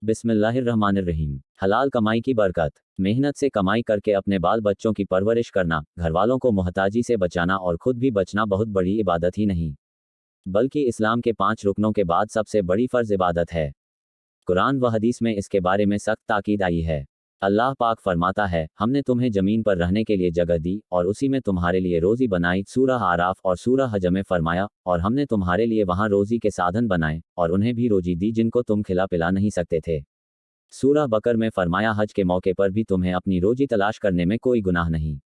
बिस्मिल्लाहिर्रहमानिर्रहीम। हलाल कमाई की बरकत। मेहनत से कमाई करके अपने बाल बच्चों की परवरिश करना, घरवालों को मोहताजी से बचाना और खुद भी बचना बहुत बड़ी इबादत ही नहीं, बल्कि इस्लाम के 5 रुकनों के बाद सबसे बड़ी फ़र्ज इबादत है। कुरान व हदीस में इसके बारे में सख्त ताकीद आई है। अल्लाह पाक फरमाता है, हमने तुम्हें ज़मीन पर रहने के लिए जगह दी और उसी में तुम्हारे लिए रोज़ी बनाई। सूरह आराफ और सूरह हज में फरमाया, और हमने तुम्हारे लिए वहाँ रोज़ी के साधन बनाए और उन्हें भी रोज़ी दी जिनको तुम खिला पिला नहीं सकते थे। सूरह बकर में फरमाया, हज के मौके पर भी तुम्हें अपनी रोज़ी तलाश करने में कोई गुनाह नहीं।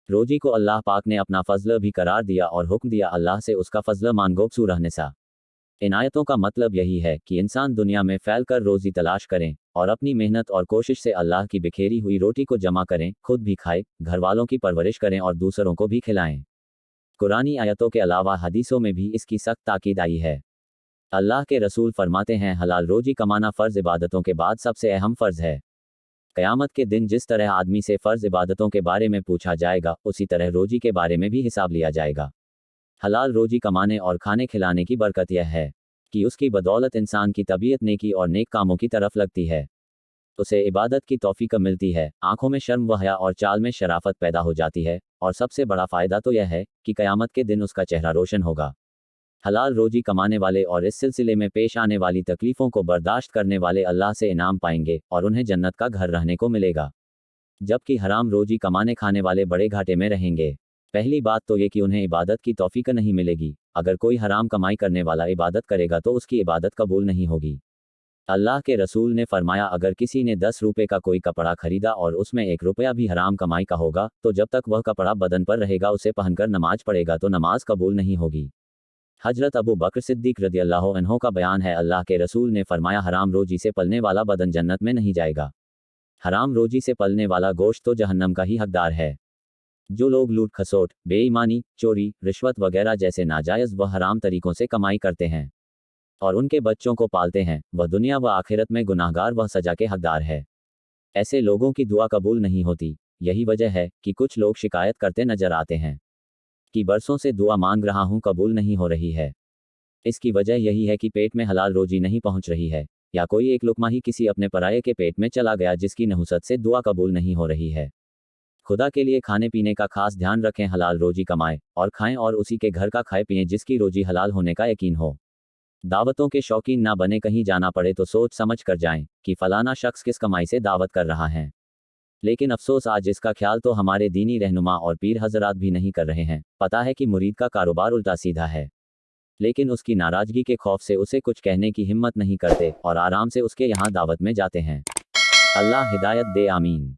रोज़ी को अल्लाह पाक ने अपना फ़ज़ल भी करार दिया और हुक्म दिया अल्लाह से उसका फ़ज़ल मांगो। सूरह निसा। इन आयतों का मतलब यही है कि इंसान दुनिया में फैल कर रोज़ी तलाश करें और अपनी मेहनत और कोशिश से अल्लाह की बिखेरी हुई रोटी को जमा करें, खुद भी खाएं, घर वालों की परवरिश करें और दूसरों को भी खिलाएं। कुरानी आयतों के अलावा हदीसों में भी इसकी सख्त ताकीद आई है। अल्लाह के रसूल फरमाते हैं, हलाल रोज़ी कमाना फ़र्ज़ इबादतों के बाद सबसे अहम फ़र्ज़ है। क़यामत के दिन जिस तरह आदमी से फ़र्ज़ इबादतों के बारे में पूछा जाएगा, उसी तरह रोज़ी के बारे में भी हिसाब लिया जाएगा। हलाल रोज़ी कमाने और खाने खिलाने की बरकत यह है कि उसकी बदौलत इंसान की तबीयत नेकी और नेक कामों की तरफ लगती है, उसे इबादत की तौफीक मिलती है, आंखों में शर्म व हया और चाल में शराफत पैदा हो जाती है, और सबसे बड़ा फ़ायदा तो यह है कि क़यामत के दिन उसका चेहरा रोशन होगा। हलाल रोज़ी कमाने वाले और इस सिलसिले में पेश आने वाली तकलीफ़ों को बर्दाश्त करने वाले अल्लाह से इनाम पाएंगे और उन्हें जन्नत का घर रहने को मिलेगा, जबकि हराम रोज़ी कमाने खाने वाले बड़े घाटे में रहेंगे। पहली बात तो ये कि उन्हें इबादत की तौफीक नहीं मिलेगी। अगर कोई हराम कमाई करने वाला इबादत करेगा तो उसकी इबादत कबूल नहीं होगी। अल्लाह के रसूल ने फरमाया, अगर किसी ने 10 रुपए का कोई कपड़ा खरीदा और उसमें 1 रुपया भी हराम कमाई का होगा, तो जब तक वह कपड़ा बदन पर रहेगा उसे पहनकर नमाज पढ़ेगा तो नमाज कबूल नहीं होगी। हजरत अबू बकर सिद्दीक रदियल्लाहु अन्हु का बयान है, अल्लाह के रसूल ने फरमाया, हराम रोजी से पलने वाला बदन जन्नत में नहीं जाएगा। हराम रोजी से पलने वाला गोश्त तो जहन्नम का ही हकदार है। जो लोग लूट खसोट, बेईमानी, चोरी, रिश्वत वगैरह जैसे नाजायज़ व हराम तरीकों से कमाई करते हैं और उनके बच्चों को पालते हैं, वह दुनिया व आखिरत में गुनाहगार व सजा के हकदार है। ऐसे लोगों की दुआ कबूल नहीं होती। यही वजह है कि कुछ लोग शिकायत करते नजर आते हैं कि बरसों से दुआ मांग रहा हूं, कबूल नहीं हो रही है। इसकी वजह यही है कि पेट में हलाल रोजी नहीं पहुंच रही है, या कोई एक लुकमा ही किसी अपने पराये के पेट में चला गया जिसकी नहुसत से दुआ कबूल नहीं हो रही है। खुदा के लिए खाने पीने का खास ध्यान रखें, हलाल रोजी कमाएं और खाएं और उसी के घर का खाए पिएं जिसकी रोजी हलाल होने का यकीन हो। दावतों के शौकीन ना बने, कहीं जाना पड़े तो सोच समझ कर जाएं कि फलाना शख्स किस कमाई से दावत कर रहा है। लेकिन अफसोस, आज इसका ख्याल तो हमारे दीनी रहनुमा और पीर हजरात भी नहीं कर रहे हैं। पता है कि मुरीद का कारोबार उल्टा सीधा है, लेकिन उसकी नाराजगी के खौफ से उसे कुछ कहने की हिम्मत नहीं करते और आराम से उसके यहाँ दावत में जाते हैं। अल्लाह हिदायत दे, आमीन।